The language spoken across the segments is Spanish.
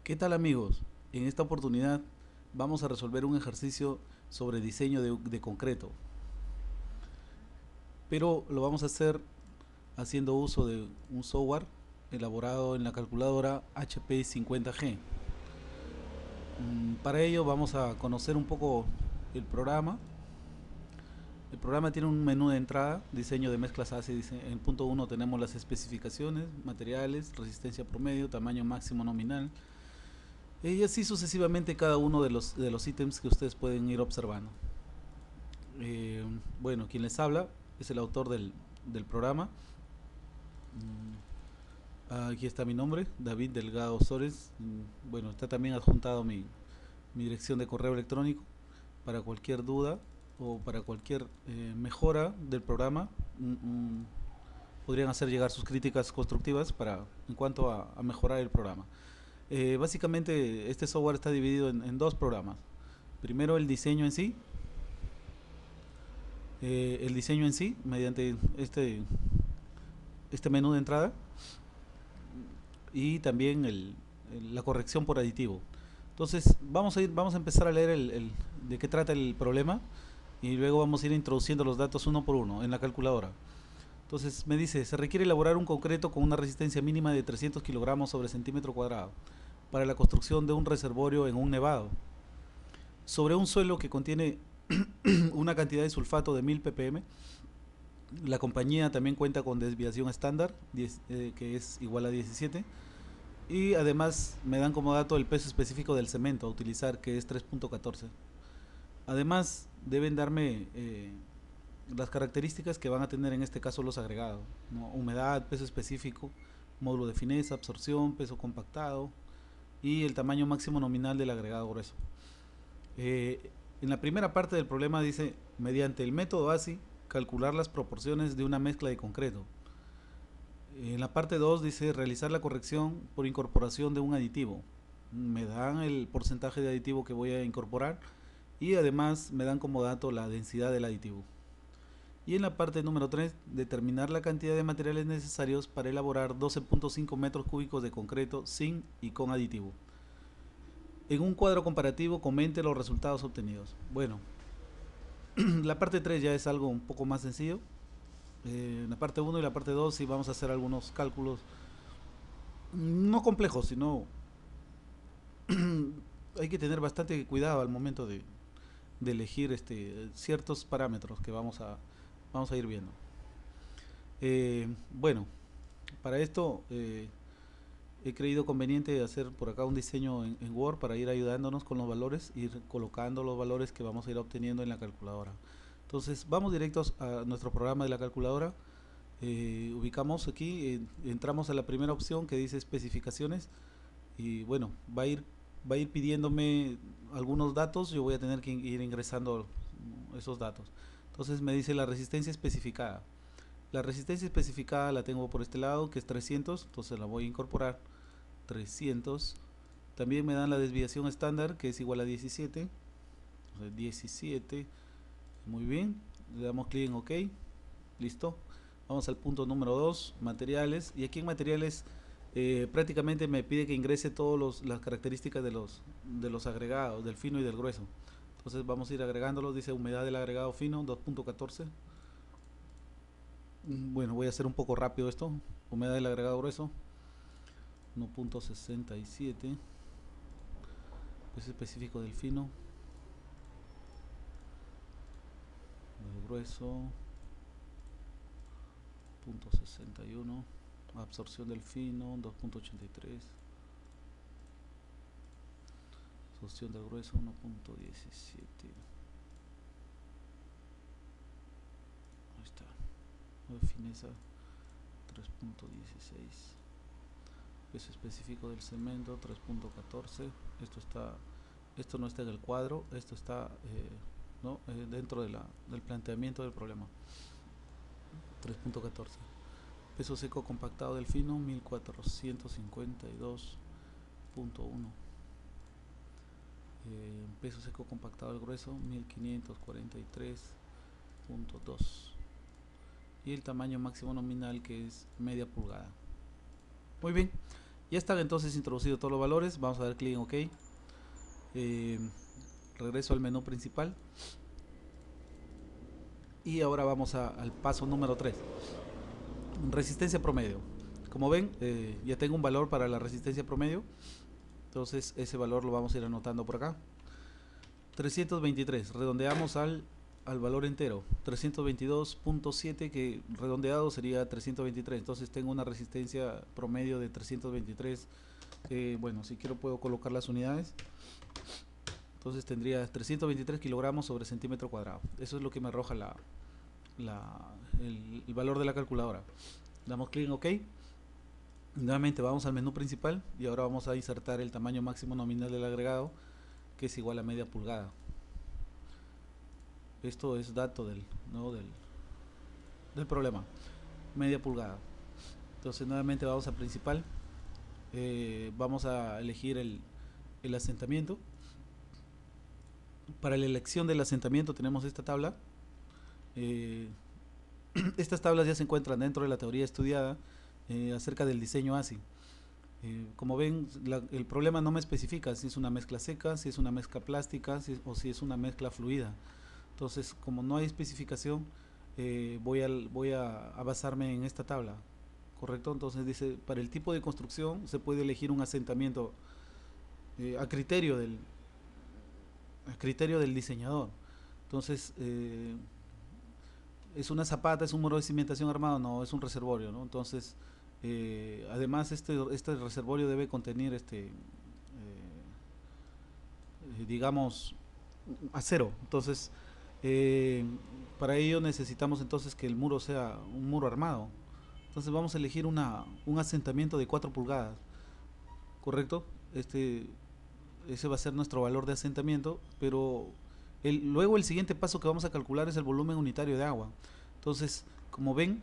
¿Qué tal amigos? En esta oportunidad vamos a resolver un ejercicio sobre diseño de concreto, pero lo vamos a hacer haciendo uso de un software elaborado en la calculadora HP 50G. Para ello vamos a conocer un poco el programa. El programa tiene un menú de entrada, diseño de mezclas ACE. En el punto 1 tenemos las especificaciones, materiales, resistencia promedio, tamaño máximo nominal, y así sucesivamente cada uno de los ítems que ustedes pueden ir observando. Bueno, quien les habla es el autor del programa. Aquí está mi nombre, David Delgado Sores. Bueno, está también adjuntado mi dirección de correo electrónico para cualquier duda o para cualquier mejora del programa. Podrían hacer llegar sus críticas constructivas en cuanto a mejorar el programa. Básicamente este software está dividido en dos programas. Primero el diseño en sí mediante este menú de entrada, y también la corrección por aditivo. Entonces vamos a empezar a leer de qué trata el problema, y luego vamos a ir introduciendo los datos uno por uno en la calculadora. Entonces me dice: se requiere elaborar un concreto con una resistencia mínima de 300 kilogramos sobre centímetro cuadrado para la construcción de un reservorio en un nevado sobre un suelo que contiene una cantidad de sulfato de 1000 ppm. La compañía también cuenta con desviación estándar, que es igual a 17. Y además me dan como dato el peso específico del cemento a utilizar, que es 3.14. Además deben darme las características que van a tener en este caso los agregados, ¿no? Humedad, peso específico, módulo de fineza, absorción, peso compactado y el tamaño máximo nominal del agregado grueso. En la primera parte del problema dice: mediante el método ASI, calcular las proporciones de una mezcla de concreto. En la parte 2 dice: realizar la corrección por incorporación de un aditivo. Me dan el porcentaje de aditivo que voy a incorporar, y además me dan como dato la densidad del aditivo. Y en la parte número 3, determinar la cantidad de materiales necesarios para elaborar 12.5 metros cúbicos de concreto sin y con aditivo. En un cuadro comparativo comente los resultados obtenidos. Bueno, la parte 3 ya es algo un poco más sencillo. En la parte 1 y la parte 2 sí vamos a hacer algunos cálculos no complejos, sino hay que tener bastante cuidado al momento de elegir ciertos parámetros que vamos a ir viendo. Bueno, para esto he creído conveniente hacer por acá un diseño en Word para ir ayudándonos con los valores, ir colocando los valores que vamos a ir obteniendo en la calculadora. Entonces vamos directos a nuestro programa de la calculadora. Ubicamos aquí, entramos a la primera opción que dice especificaciones, y bueno, va a ir pidiéndome algunos datos. Yo voy a tener que ir ingresando esos datos. Entonces me dice la resistencia especificada. La resistencia especificada la tengo por este lado, que es 300, entonces la voy a incorporar. 300. También me dan la desviación estándar, que es igual a 17. Entonces 17. Muy bien, le damos clic en OK. Listo. Vamos al punto número 2, materiales. Y aquí en materiales prácticamente me pide que ingrese todas las características de los agregados, del fino y del grueso. Entonces vamos a ir agregándolos. Dice humedad del agregado fino, 2.14. Bueno, voy a hacer un poco rápido esto. Humedad del agregado grueso, 1.67. Peso específico del fino, del grueso, 0.61. Absorción del fino, 2.83. Absorción del grueso, 1.17. Ahí está. De fineza, 3.16. Peso específico del cemento, 3.14. Esto no está en el cuadro, esto está ¿no? Dentro del planteamiento del problema. 3.14. Peso seco compactado del fino, 1452.1. Peso seco compactado del grueso, 1543.2. Y el tamaño máximo nominal, que es media pulgada. Muy bien, Ya están entonces introducidos todos los valores. Vamos a dar clic en OK. Regreso al menú principal. Y ahora vamos al paso número 3. Resistencia promedio. Como ven, ya tengo un valor para la resistencia promedio. Entonces ese valor lo vamos a ir anotando por acá. 323, redondeamos al valor entero. 322.7, que redondeado sería 323. Entonces tengo una resistencia promedio de 323. Bueno, si quiero puedo colocar las unidades. Entonces tendría 323 kilogramos sobre centímetro cuadrado. Eso es lo que me arroja el valor de la calculadora. Damos clic en OK. Nuevamente vamos al menú principal y ahora vamos a insertar el tamaño máximo nominal del agregado, que es igual a media pulgada. Esto es dato del problema, media pulgada. Entonces nuevamente vamos a principal. Vamos a elegir el asentamiento. Para la elección del asentamiento tenemos esta tabla. Estas tablas ya se encuentran dentro de la teoría estudiada acerca del diseño ASI. Como ven, el problema no me especifica si es una mezcla seca, si es una mezcla plástica, o si es una mezcla fluida. Entonces, como no hay especificación, voy a basarme en esta tabla, ¿correcto? Entonces dice, para el tipo de construcción se puede elegir un asentamiento a criterio del diseñador. Entonces, ¿es una zapata, es un muro de cimentación armado? No, es un reservorio, ¿no? Entonces, además este reservorio debe contener digamos, acero. Entonces, para ello necesitamos entonces que el muro sea un muro armado. Entonces vamos a elegir un asentamiento de 4 pulgadas, ¿correcto? Ese va a ser nuestro valor de asentamiento, pero luego el siguiente paso que vamos a calcular es el volumen unitario de agua. Entonces, como ven,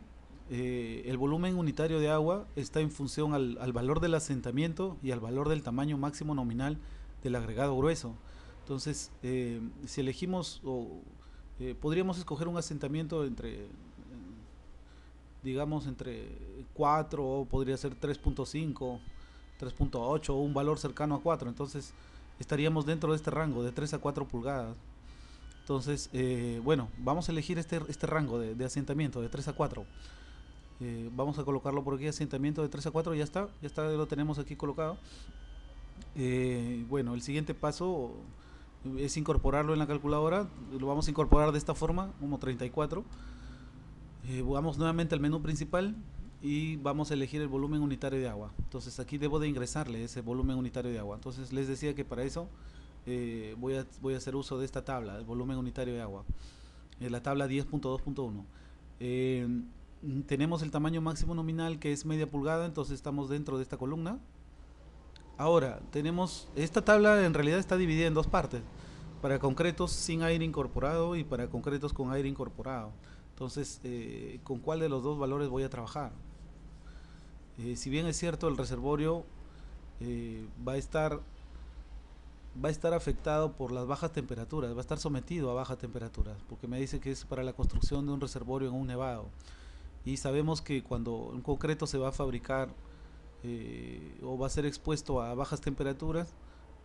el volumen unitario de agua está en función al valor del asentamiento y al valor del tamaño máximo nominal del agregado grueso. Entonces, si elegimos, podríamos escoger un asentamiento digamos, entre 4, o podría ser 3.5, 3.8 o un valor cercano a 4. Entonces, estaríamos dentro de este rango de 3 a 4 pulgadas. Entonces, bueno, vamos a elegir este rango de asentamiento de 3 a 4. Vamos a colocarlo por aquí, asentamiento de 3 a 4, ya está, lo tenemos aquí colocado. Bueno, el siguiente paso es incorporarlo en la calculadora. Lo vamos a incorporar de esta forma, como 34. Vamos nuevamente al menú principal y vamos a elegir el volumen unitario de agua. Entonces aquí debo de ingresarle ese volumen unitario de agua. Entonces les decía que para eso voy a hacer uso de esta tabla, el volumen unitario de agua, la tabla 10.2.1. Tenemos el tamaño máximo nominal, que es media pulgada, entonces estamos dentro de esta columna. Ahora, tenemos, esta tabla en realidad está dividida en dos partes, para concretos sin aire incorporado y para concretos con aire incorporado. Entonces, ¿con cuál de los dos valores voy a trabajar? Si bien es cierto, el reservorio va a estar afectado por las bajas temperaturas, va a estar sometido a bajas temperaturas, porque me dice que es para la construcción de un reservorio en un nevado. Y sabemos que cuando un concreto se va a fabricar o va a ser expuesto a bajas temperaturas,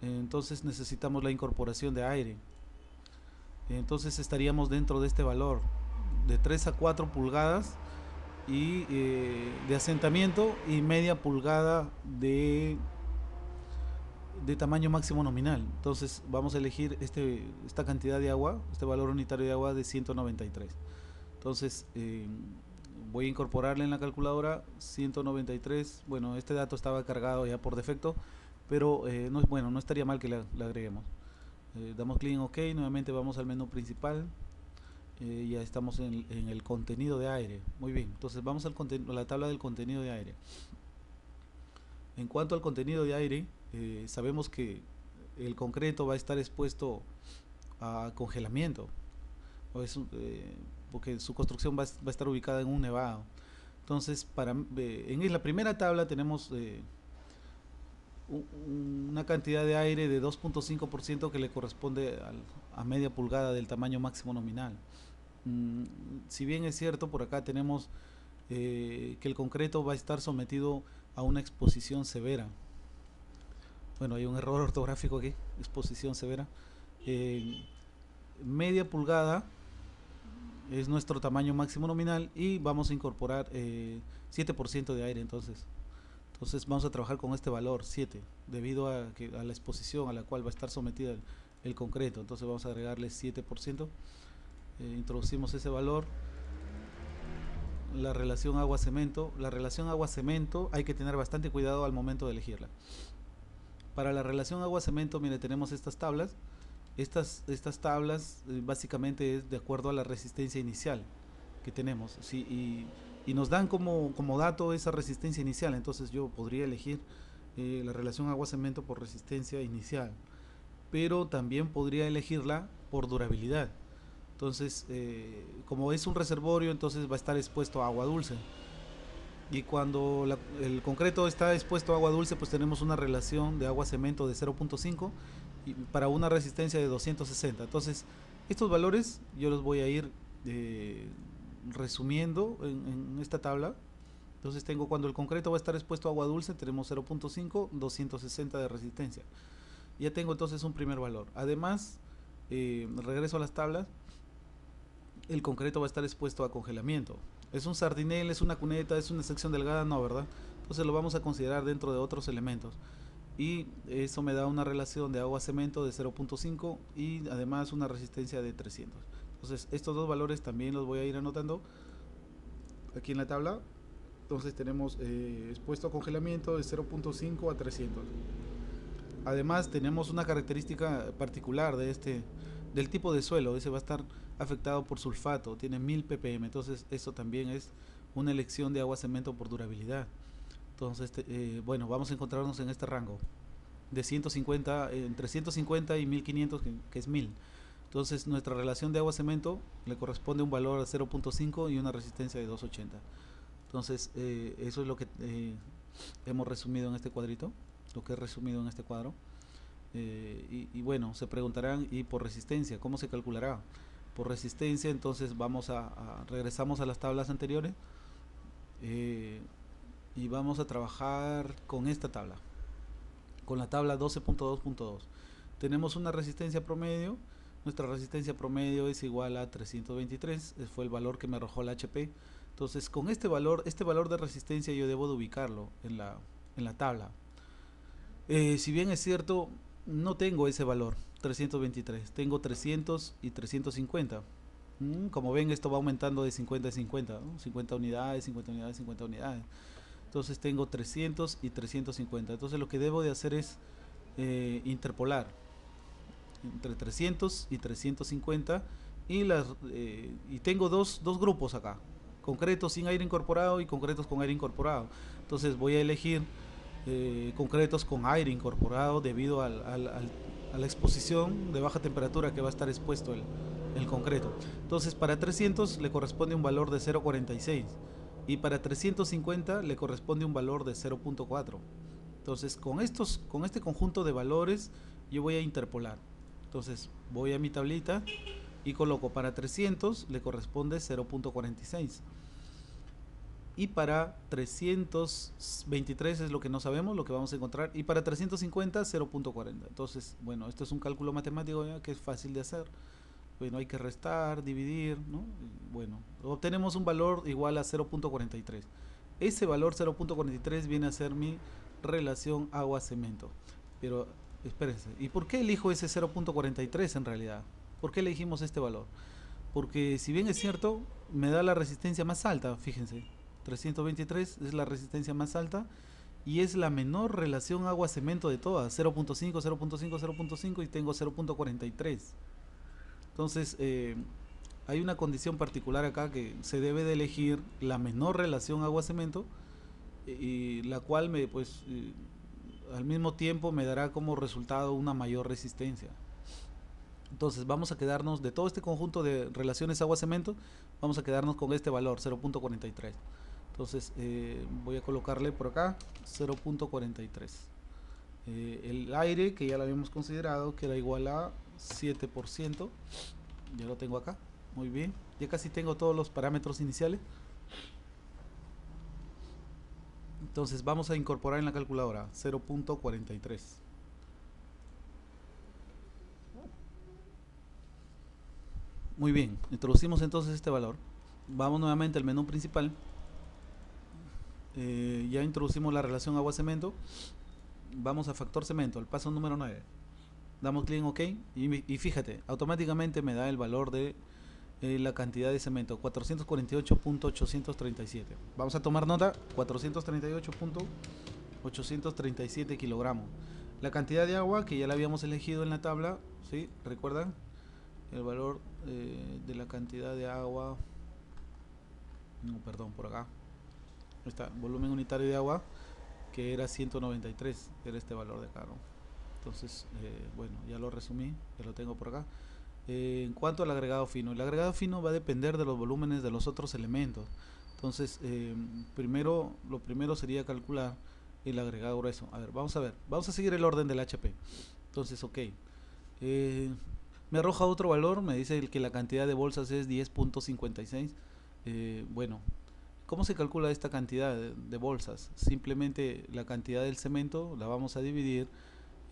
entonces necesitamos la incorporación de aire. Entonces estaríamos dentro de este valor de 3 a 4 pulgadas y de asentamiento, y media pulgada de tamaño máximo nominal. Entonces vamos a elegir esta cantidad de agua, este valor unitario de agua de 193. Entonces voy a incorporarle en la calculadora 193. Bueno, este dato estaba cargado ya por defecto, pero no estaría mal que le agreguemos. Damos clic en OK, nuevamente vamos al menú principal. Ya estamos en el contenido de aire. Muy bien, entonces vamos a la tabla del contenido de aire. En cuanto al contenido de aire, sabemos que el concreto va a estar expuesto a congelamiento, porque su construcción va a estar ubicada en un nevado. Entonces, en la primera tabla tenemos una cantidad de aire de 2.5% que le corresponde a media pulgada del tamaño máximo nominal. Si bien es cierto, por acá tenemos que el concreto va a estar sometido a una exposición severa. Bueno, hay un error ortográfico aquí, exposición severa. Eh, Media pulgada es nuestro tamaño máximo nominal y vamos a incorporar 7% de aire. Entonces vamos a trabajar con este valor 7 debido a la exposición a la cual va a estar sometida el concreto. Entonces vamos a agregarle 7%. Introducimos ese valor. La relación agua-cemento. La relación agua-cemento hay que tener bastante cuidado al momento de elegirla. Para la relación agua-cemento, mire, tenemos estas tablas. Estas tablas básicamente es de acuerdo a la resistencia inicial que tenemos, ¿sí? Y nos dan como dato esa resistencia inicial. Entonces yo podría elegir la relación agua-cemento por resistencia inicial, pero también podría elegirla por durabilidad. Entonces, como es un reservorio, entonces va a estar expuesto a agua dulce. Y cuando el concreto está expuesto a agua dulce, pues tenemos una relación de agua-cemento de 0.5 y para una resistencia de 260. Entonces, estos valores yo los voy a ir eh, resumiendo en esta tabla. Entonces tengo cuando el concreto va a estar expuesto a agua dulce, tenemos 0.5, 260 de resistencia. Ya tengo entonces un primer valor. Además, regreso a las tablas, el concreto va a estar expuesto a congelamiento. ¿Es un sardinel, es una cuneta, es una sección delgada? No, ¿verdad? Entonces lo vamos a considerar dentro de otros elementos. Y eso me da una relación de agua-cemento de 0.5 y además una resistencia de 300. Entonces estos dos valores también los voy a ir anotando aquí en la tabla. Entonces tenemos expuesto a congelamiento de 0.5 a 300. Además tenemos una característica particular del tipo de suelo. Ese va a estar afectado por sulfato, tiene 1000 ppm. Entonces eso también es una elección de agua-cemento por durabilidad. Entonces, bueno, vamos a encontrarnos en este rango de 150, entre 150 y 1500, que es 1000. Entonces nuestra relación de agua-cemento le corresponde un valor de 0.5 y una resistencia de 280. Entonces eso es lo que hemos resumido en este cuadrito, lo que he resumido en este cuadro. Y bueno, se preguntarán, ¿y por resistencia? ¿Cómo se calculará? Por resistencia, entonces regresamos a las tablas anteriores y vamos a trabajar con esta tabla, con la tabla 12.2.2. Tenemos una resistencia promedio. Nuestra resistencia promedio es igual a 323, fue el valor que me arrojó el HP. Entonces con este valor de resistencia yo debo de ubicarlo en la tabla. Si bien es cierto, no tengo ese valor 323, tengo 300 y 350. Como ven, esto va aumentando de 50 a 50, ¿no? 50 unidades, 50 unidades, 50 unidades. Entonces tengo 300 y 350. Entonces lo que debo de hacer es interpolar entre 300 y 350 y tengo dos grupos acá, concretos sin aire incorporado y concretos con aire incorporado. Entonces voy a elegir concretos con aire incorporado debido a la exposición de baja temperatura que va a estar expuesto el concreto. Entonces para 300 le corresponde un valor de 0.46 y para 350 le corresponde un valor de 0.4. Entonces con este conjunto de valores yo voy a interpolar. Entonces voy a mi tablita y coloco para 300 le corresponde 0.46 y para 323 es lo que no sabemos, lo que vamos a encontrar, y para 350 0.40. Entonces, bueno, esto es un cálculo matemático ya que es fácil de hacer. Bueno, hay que restar, dividir, ¿no? Bueno, obtenemos un valor igual a 0.43. Ese valor 0.43 viene a ser mi relación agua-cemento. Pero espérense, ¿y por qué elijo ese 0.43 en realidad? ¿Por qué elegimos este valor? Porque si bien es cierto, me da la resistencia más alta, fíjense, 323 es la resistencia más alta y es la menor relación agua-cemento de todas, 0.5, 0.5, 0.5 y tengo 0.43. Entonces, hay una condición particular acá que se debe de elegir la menor relación agua-cemento y la cual al mismo tiempo me dará como resultado una mayor resistencia. Entonces vamos a quedarnos de todo este conjunto de relaciones agua-cemento, vamos a quedarnos con este valor 0.43. Entonces voy a colocarle por acá 0.43. El aire, que ya lo habíamos considerado, que era igual a 7%, ya lo tengo acá. Muy bien, ya casi tengo todos los parámetros iniciales. Entonces vamos a incorporar en la calculadora 0.43. Muy bien, introducimos entonces este valor. Vamos nuevamente al menú principal. Ya introducimos la relación agua-cemento. Vamos a factor cemento, al paso número 9. Damos clic en OK y fíjate, automáticamente me da el valor de la cantidad de cemento, 448.837. Vamos a tomar nota, 438.837 kilogramos. La cantidad de agua que ya la habíamos elegido en la tabla, ¿sí? ¿Recuerdan? El valor de la cantidad de agua, no, perdón, por acá está, volumen unitario de agua, que era 193, era este valor de acá, ¿no? Entonces, bueno, ya lo resumí, ya lo tengo por acá. En cuanto al agregado fino, el agregado fino va a depender de los volúmenes de los otros elementos. Entonces, lo primero sería calcular el agregado grueso. A ver, vamos a seguir el orden del HP. Entonces, ok, me arroja otro valor, me dice que la cantidad de bolsas es 10.56. Bueno, ¿cómo se calcula esta cantidad de bolsas? Simplemente la cantidad del cemento la vamos a dividir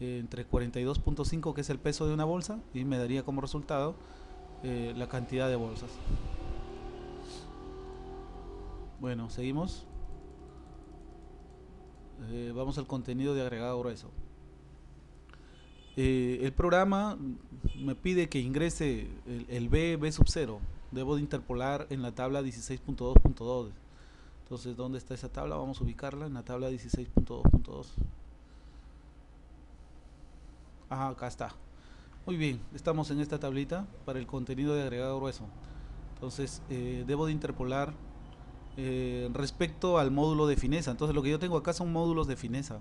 entre 42.5, que es el peso de una bolsa, y me daría como resultado la cantidad de bolsas. Bueno, seguimos. Vamos al contenido de agregado grueso. El programa me pide que ingrese el B sub 0. Debo de interpolar en la tabla 16.2.2. Entonces, ¿dónde está esa tabla? Vamos a ubicarla en la tabla 16.2.2. Ajá, acá está. Muy bien, estamos en esta tablita para el contenido de agregado grueso. Entonces, debo de interpolar respecto al módulo de fineza. Entonces, lo que yo tengo acá son módulos de fineza.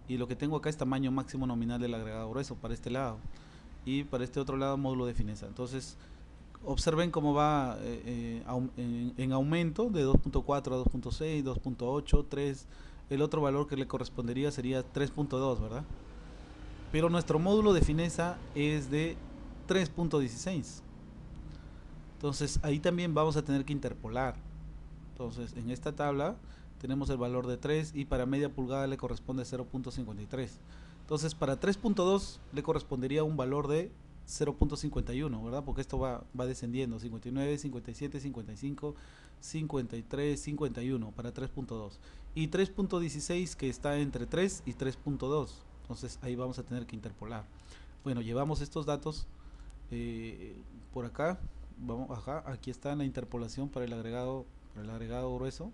Y lo que tengo acá es tamaño máximo nominal del agregado grueso para este lado. Y para este otro lado, módulo de fineza. Entonces, observen cómo va en aumento de 2.4 a 2.6, 2.8, 3. El otro valor que le correspondería sería 3.2, ¿verdad? Pero nuestro módulo de fineza es de 3.16. Entonces ahí también vamos a tener que interpolar. Entonces en esta tabla tenemos el valor de 3 y para media pulgada le corresponde 0.53. Entonces para 3.2 le correspondería un valor de 0.51, ¿verdad? Porque esto va descendiendo, 59, 57, 55, 53, 51 para 3.2. Y 3.16 que está entre 3 y 3.2. Entonces ahí vamos a tener que interpolar. Bueno, llevamos estos datos por acá. Vamos, ajá, aquí está la interpolación para el agregado grueso.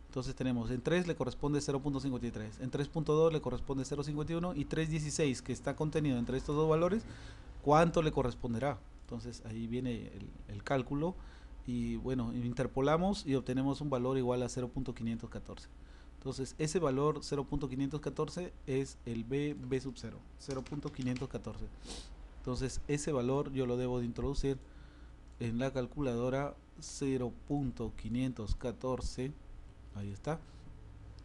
Entonces tenemos en 3 le corresponde 0.53, en 3.2 le corresponde 0.51 y 3.16 que está contenido entre estos dos valores, ¿cuánto le corresponderá? Entonces ahí viene el cálculo y bueno, interpolamos y obtenemos un valor igual a 0.514. Entonces ese valor 0.514 es el B sub 0, 0.514. Entonces ese valor yo lo debo de introducir en la calculadora 0.514. Ahí está.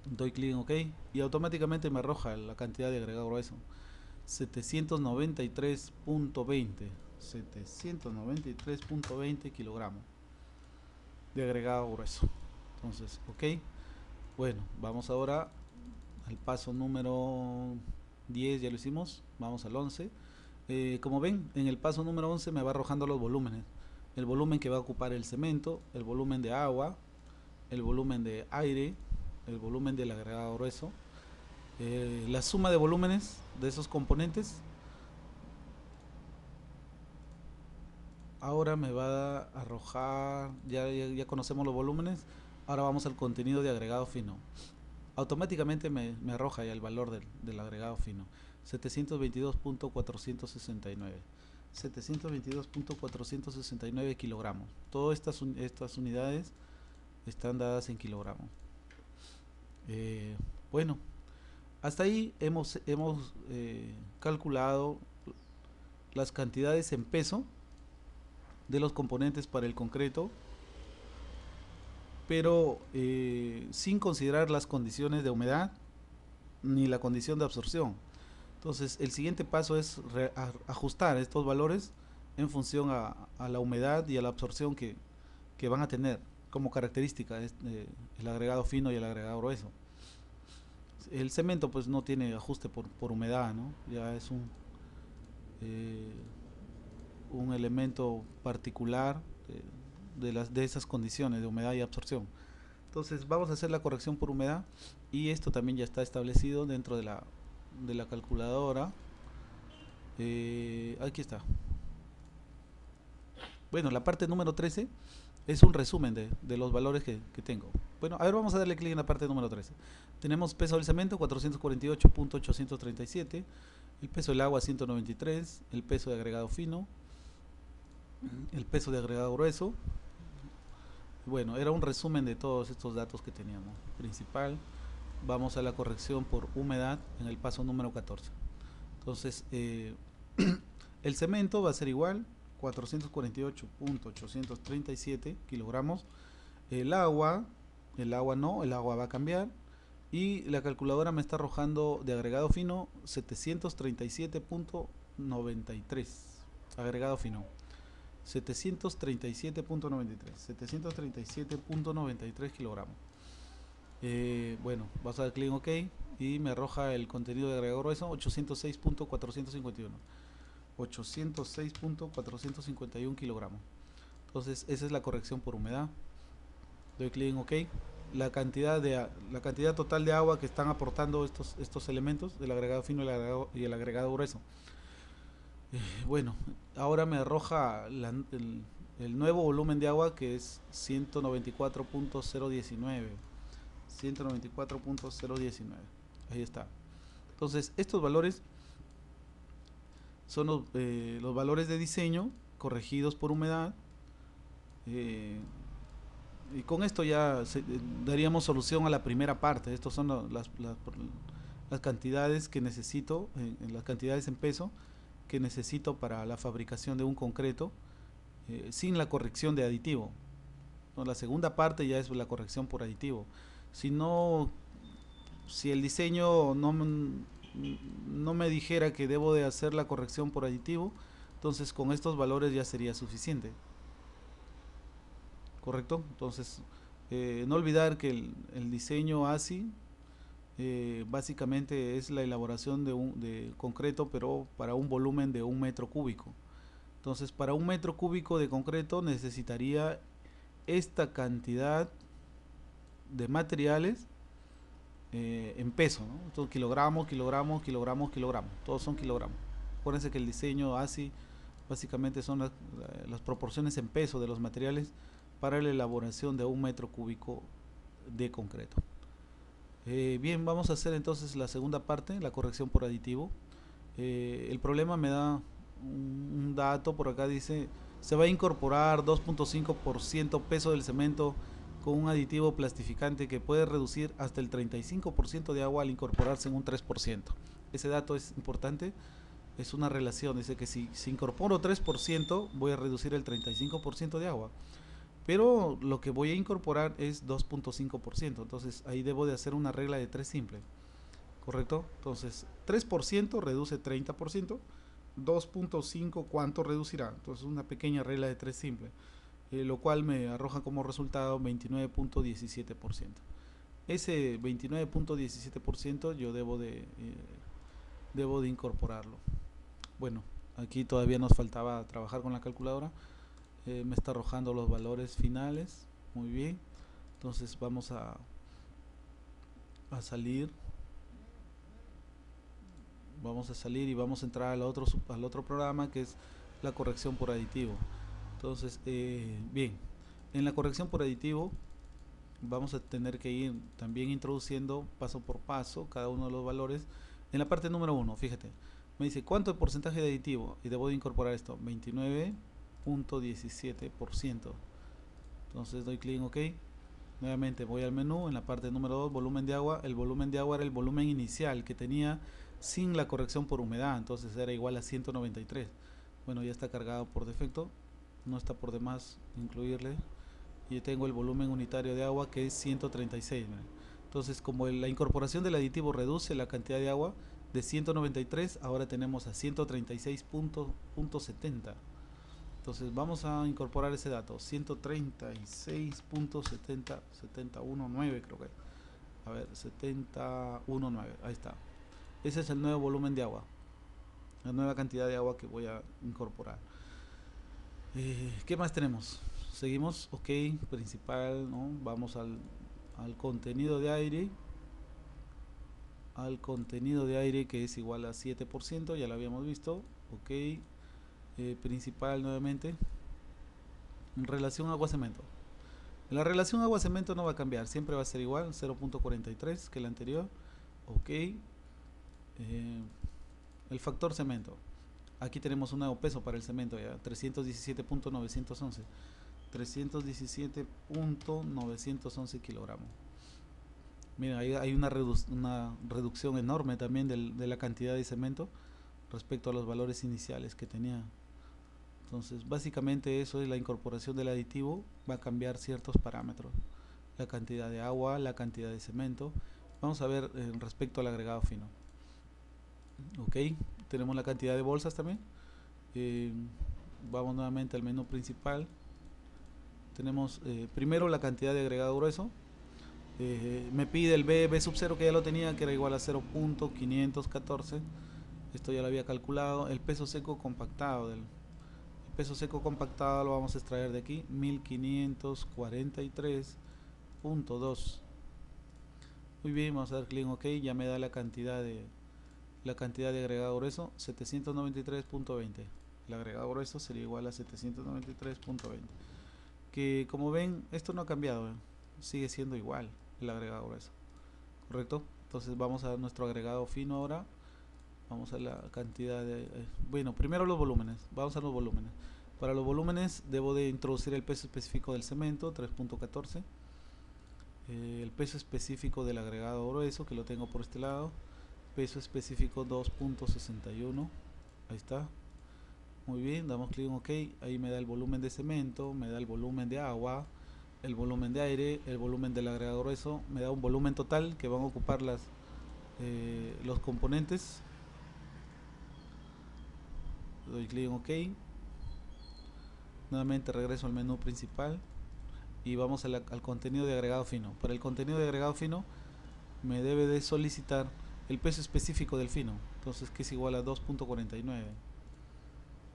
Doy clic en OK y automáticamente me arroja la cantidad de agregado grueso. 793.20. 793.20 kilogramos de agregado grueso. Entonces, OK. Bueno, vamos ahora al paso número 10, ya lo hicimos. Vamos al 11. Como ven, en el paso número 11 me va arrojando los volúmenes. El volumen que va a ocupar el cemento, el volumen de agua, el volumen de aire, el volumen del agregado grueso, la suma de volúmenes de esos componentes. Ahora me va a arrojar, ya conocemos los volúmenes, ahora vamos al contenido de agregado fino. Automáticamente me arroja ya el valor del agregado fino, 722.469. 722.469 kilogramos. Todas estas unidades están dadas en kilogramos. Bueno, hasta ahí hemos calculado las cantidades en peso de los componentes para el concreto, pero sin considerar las condiciones de humedad ni la condición de absorción. Entonces el siguiente paso es ajustar estos valores en función a la humedad y a la absorción que van a tener como característica el agregado fino y el agregado grueso. El cemento pues no tiene ajuste por humedad, ¿no? Ya es eh, un elemento particular de esas condiciones de humedad y absorción. Entonces vamos a hacer la corrección por humedad y esto también ya está establecido dentro de la calculadora. Aquí está. Bueno, la parte número 13 es un resumen de los valores que tengo. Bueno, a ver, vamos a darle clic en la parte número 13. Tenemos peso del cemento 448.837, el peso del agua 193, el peso de agregado fino, el peso de agregado grueso. Bueno, era un resumen de todos estos datos que teníamos. Principal, vamos a la corrección por humedad en el paso número 14. Entonces, el cemento va a ser igual, 448.837 kilogramos. El agua no, el agua va a cambiar. Y la calculadora me está arrojando de agregado fino 737.93. Agregado fino. 737.93 kilogramos. Bueno, vas a dar clic en OK y me arroja el contenido de agregado grueso 806.451 kilogramos. Entonces esa es la corrección por humedad. Doy clic en OK. La cantidad total de agua que están aportando estos elementos, el agregado fino y el agregado grueso. Bueno, ahora me arroja el nuevo volumen de agua, que es 194.019. 194.019. Ahí está. Entonces, estos valores son los valores de diseño corregidos por humedad. Y con esto ya daríamos solución a la primera parte. Estas son las cantidades que necesito, las cantidades en peso que necesito para la fabricación de un concreto, sin la corrección de aditivo, ¿no? La segunda parte ya es la corrección por aditivo. Si no, si el diseño no me dijera que debo de hacer la corrección por aditivo, entonces con estos valores ya sería suficiente. ¿Correcto? Entonces, no olvidar que el diseño ASI básicamente es la elaboración de concreto, pero para un volumen de 1 metro cúbico. Entonces, para 1 metro cúbico de concreto necesitaría esta cantidad de materiales en peso, ¿no? Entonces, kilogramos, todos son kilogramos. Acuérdense que el diseño ASI básicamente son las proporciones en peso de los materiales para la elaboración de 1 metro cúbico de concreto. Bien, vamos a hacer entonces la segunda parte, la corrección por aditivo. El problema me da un dato por acá, dice: se va a incorporar 2.5% peso del cemento con un aditivo plastificante que puede reducir hasta el 35% de agua al incorporarse en un 3%. Ese dato es importante, es una relación, dice que si incorporo 3% voy a reducir el 35% de agua, pero lo que voy a incorporar es 2.5%, entonces ahí debo de hacer una regla de 3 simple, ¿correcto? Entonces 3% reduce 30%, 2.5 ¿cuánto reducirá? Entonces una pequeña regla de 3 simple, lo cual me arroja como resultado 29.17%. Ese 29.17% yo debo de incorporarlo. Bueno, aquí todavía nos faltaba trabajar con la calculadora. Me está arrojando los valores finales. Muy bien, entonces vamos a salir y vamos a entrar al otro programa, que es la corrección por aditivo. Entonces, bien, en la corrección por aditivo vamos a tener que ir también introduciendo paso por paso cada uno de los valores. En la parte número 1, fíjate, me dice cuánto es porcentaje de aditivo y debo de incorporar esto, 29.17%. Entonces doy clic en OK. Nuevamente voy al menú, en la parte número 2, volumen de agua. El volumen de agua era el volumen inicial que tenía sin la corrección por humedad, entonces era igual a 193. Bueno, ya está cargado por defecto, no está por demás incluirle. Y tengo el volumen unitario de agua, que es 136. Entonces, como la incorporación del aditivo reduce la cantidad de agua de 193, ahora tenemos a 136.70. Entonces vamos a incorporar ese dato, 136.719 creo que. A ver, 71.9, ahí está. Ese es el nuevo volumen de agua, la nueva cantidad de agua que voy a incorporar. ¿Qué más tenemos? Seguimos, ok, principal, ¿no? Vamos al contenido de aire, que es igual a 7%, ya lo habíamos visto, ok. Principal nuevamente, en relación agua-cemento. La relación agua-cemento no va a cambiar, siempre va a ser igual, 0.43 que el anterior, ok. El factor cemento, aquí tenemos un nuevo peso para el cemento ya, 317.911, 317.911 kilogramos. Miren, ahí hay una reducción enorme también de la cantidad de cemento respecto a los valores iniciales que tenía. Entonces, básicamente eso es la incorporación del aditivo, va a cambiar ciertos parámetros, la cantidad de agua, la cantidad de cemento. Vamos a ver respecto al agregado fino. Ok, tenemos la cantidad de bolsas también. Eh, Vamos nuevamente al menú principal. Tenemos primero la cantidad de agregado grueso. Me pide el B sub 0, que ya lo tenía, que era igual a 0.514. Esto ya lo había calculado. El peso seco compactado peso seco compactado lo vamos a extraer de aquí, 1543.2. Muy bien, vamos a dar clic en OK, ya me da la cantidad de agregado grueso, 793.20. El agregado grueso sería igual a 793.20. Que como ven, esto no ha cambiado, sigue siendo igual el agregado grueso, correcto. Entonces vamos a nuestro agregado fino ahora. Vamos a la cantidad de... bueno, primero los volúmenes. Vamos a los volúmenes. Para los volúmenes debo de introducir el peso específico del cemento, 3.14. El peso específico del agregado grueso, que lo tengo por este lado. Peso específico 2.61. Ahí está. Muy bien, damos clic en OK. Ahí me da el volumen de cemento, me da el volumen de agua, el volumen de aire, el volumen del agregado grueso. Me da un volumen total que van a ocupar los componentes. Doy clic en OK. Nuevamente regreso al menú principal y vamos al contenido de agregado fino. Para el contenido de agregado fino me debe de solicitar el peso específico del fino, entonces que es igual a 2.49.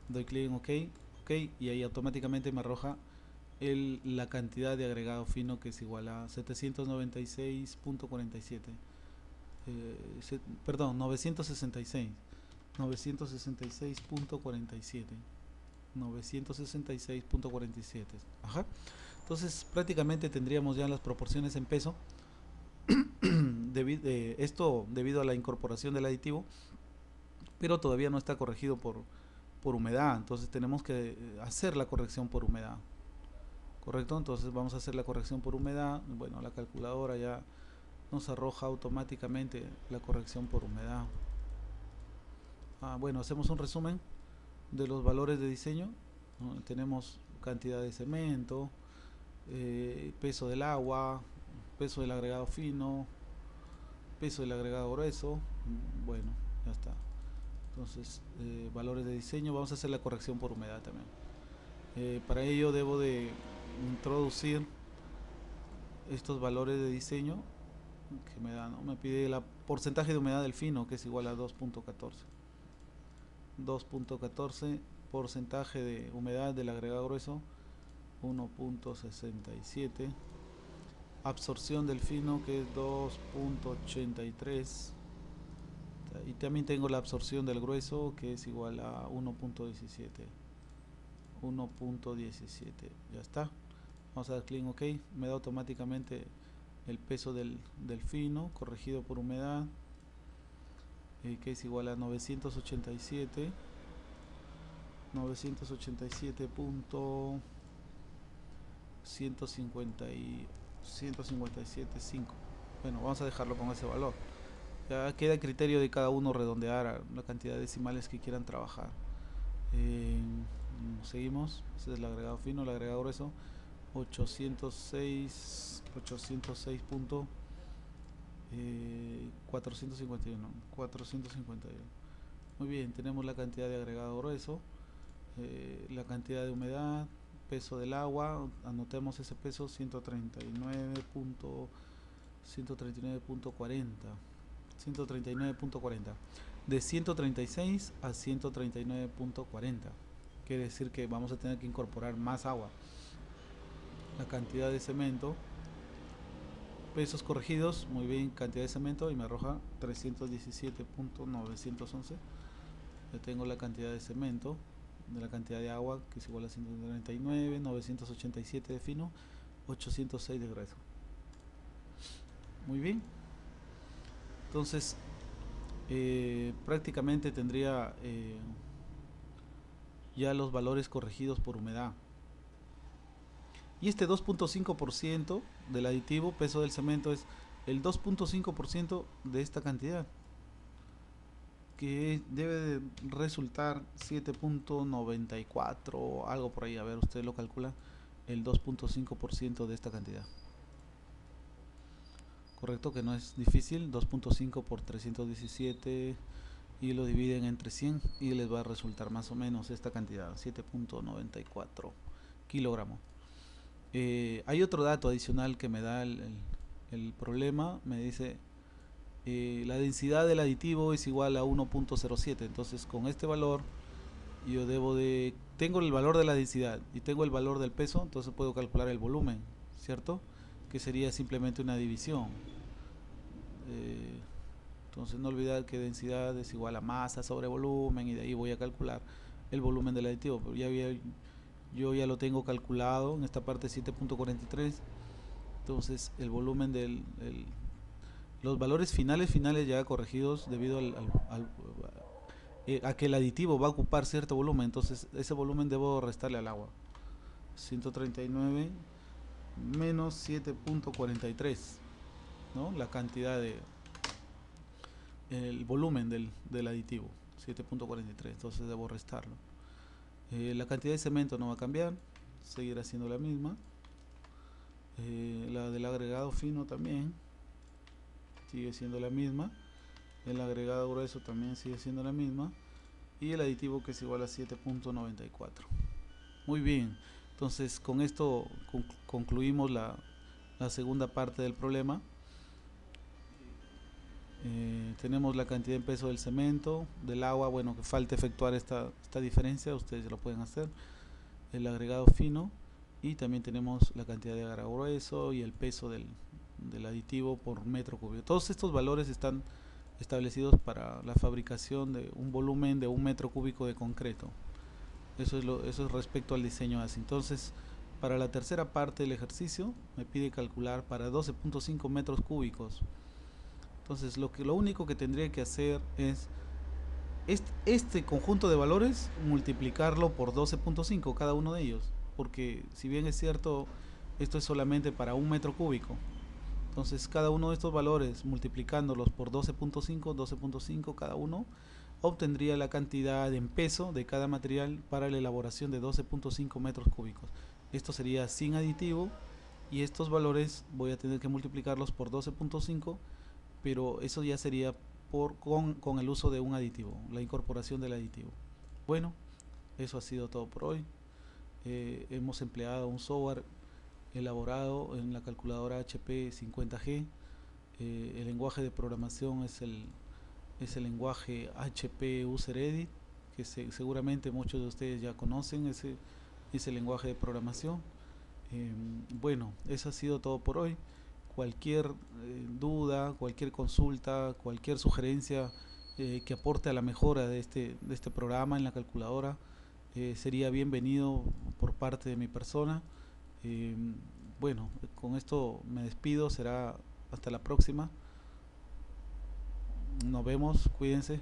Doy clic en OK, OK, y ahí automáticamente me arroja la cantidad de agregado fino, que es igual a 796.47. Perdón, 966. 966.47. 966.47. Ajá. Entonces prácticamente tendríamos ya las proporciones en peso. Esto debido a la incorporación del aditivo, pero todavía no está corregido por humedad. Entonces tenemos que hacer la corrección por humedad. Correcto, entonces vamos a hacer la corrección por humedad. Bueno, la calculadora ya nos arroja automáticamente la corrección por humedad. Bueno, hacemos un resumen de los valores de diseño. Tenemos cantidad de cemento, peso del agua, peso del agregado fino, peso del agregado grueso. Bueno, ya está. Entonces, valores de diseño. Vamos a hacer la corrección por humedad también. Para ello debo de introducir estos valores de diseño que me dan, ¿no? Me pide el porcentaje de humedad del fino, que es igual a 2.14. 2.14, porcentaje de humedad del agregado grueso 1.67, absorción del fino, que es 2.83, y también tengo la absorción del grueso, que es igual a 1.17. 1.17, ya está. Vamos a dar clic en OK, me da automáticamente el peso del fino corregido por humedad, que es igual a 987. 987.157.5. Bueno, vamos a dejarlo con ese valor. Ya queda a criterio de cada uno redondear a la cantidad de decimales que quieran trabajar. Seguimos. Ese es el agregado fino. El agregado grueso 806.451. Muy bien, tenemos la cantidad de agregado grueso, la cantidad de humedad, peso del agua. Anotemos ese peso, 139.0 139.40, 139.40, de 136 a 139.40. Quiere decir que vamos a tener que incorporar más agua. La cantidad de cemento, pesos corregidos, muy bien, cantidad de cemento, y me arroja 317.911. Ya tengo la cantidad de cemento, de la cantidad de agua, que es igual a 139, 987 de fino, 806 de grueso. Muy bien. Entonces, prácticamente tendría ya los valores corregidos por humedad. Y este 2.5% del aditivo, peso del cemento, es el 2.5% de esta cantidad, que debe de resultar 7.94, algo por ahí. A ver, usted lo calcula, el 2.5% de esta cantidad. Correcto, que no es difícil. 2.5 por 317 y lo dividen entre 100 y les va a resultar más o menos esta cantidad, 7.94 kilogramos. Hay otro dato adicional que me da el problema. Me dice la densidad del aditivo es igual a 1.07. Entonces con este valor yo tengo el valor de la densidad y tengo el valor del peso, entonces puedo calcular el volumen, ¿cierto? Que sería simplemente una división. Entonces no olvidar que densidad es igual a masa sobre volumen, y de ahí voy a calcular el volumen del aditivo. Pero yo ya lo tengo calculado en esta parte, 7.43. Entonces el volumen los valores finales ya corregidos debido a que el aditivo va a ocupar cierto volumen. Entonces ese volumen debo restarle al agua. 139 menos 7.43, ¿no? La cantidad el volumen del aditivo, 7.43. Entonces debo restarlo. La cantidad de cemento no va a cambiar, seguirá siendo la misma. La del agregado fino también sigue siendo la misma. El agregado grueso también sigue siendo la misma. Y el aditivo, que es igual a 7.94. Muy bien, entonces con esto concluimos la segunda parte del problema. Tenemos la cantidad en peso del cemento, del agua. Bueno, que falta efectuar esta diferencia, ustedes lo pueden hacer. El agregado fino, y también tenemos la cantidad de agregado grueso y el peso del aditivo por metro cúbico. Todos estos valores están establecidos para la fabricación de un volumen de 1 metro cúbico de concreto. Eso es respecto al diseño ASI. Entonces, para la tercera parte del ejercicio me pide calcular para 12.5 metros cúbicos. Entonces lo único que tendría que hacer es este conjunto de valores multiplicarlo por 12.5 cada uno de ellos, porque si bien es cierto, esto es solamente para 1 metro cúbico. Entonces cada uno de estos valores multiplicándolos por 12.5 cada uno, obtendría la cantidad en peso de cada material para la elaboración de 12.5 metros cúbicos. Esto sería sin aditivo, y estos valores voy a tener que multiplicarlos por 12.5, pero eso ya sería con el uso de un aditivo, la incorporación del aditivo. Bueno, eso ha sido todo por hoy. Hemos empleado un software elaborado en la calculadora HP 50G. El lenguaje de programación es el lenguaje HP UserEdit, que seguramente muchos de ustedes ya conocen ese lenguaje de programación. Bueno, eso ha sido todo por hoy. Cualquier duda, cualquier consulta, cualquier sugerencia que aporte a la mejora de este programa en la calculadora, sería bienvenido por parte de mi persona. Bueno, con esto me despido, será hasta la próxima. Nos vemos, cuídense.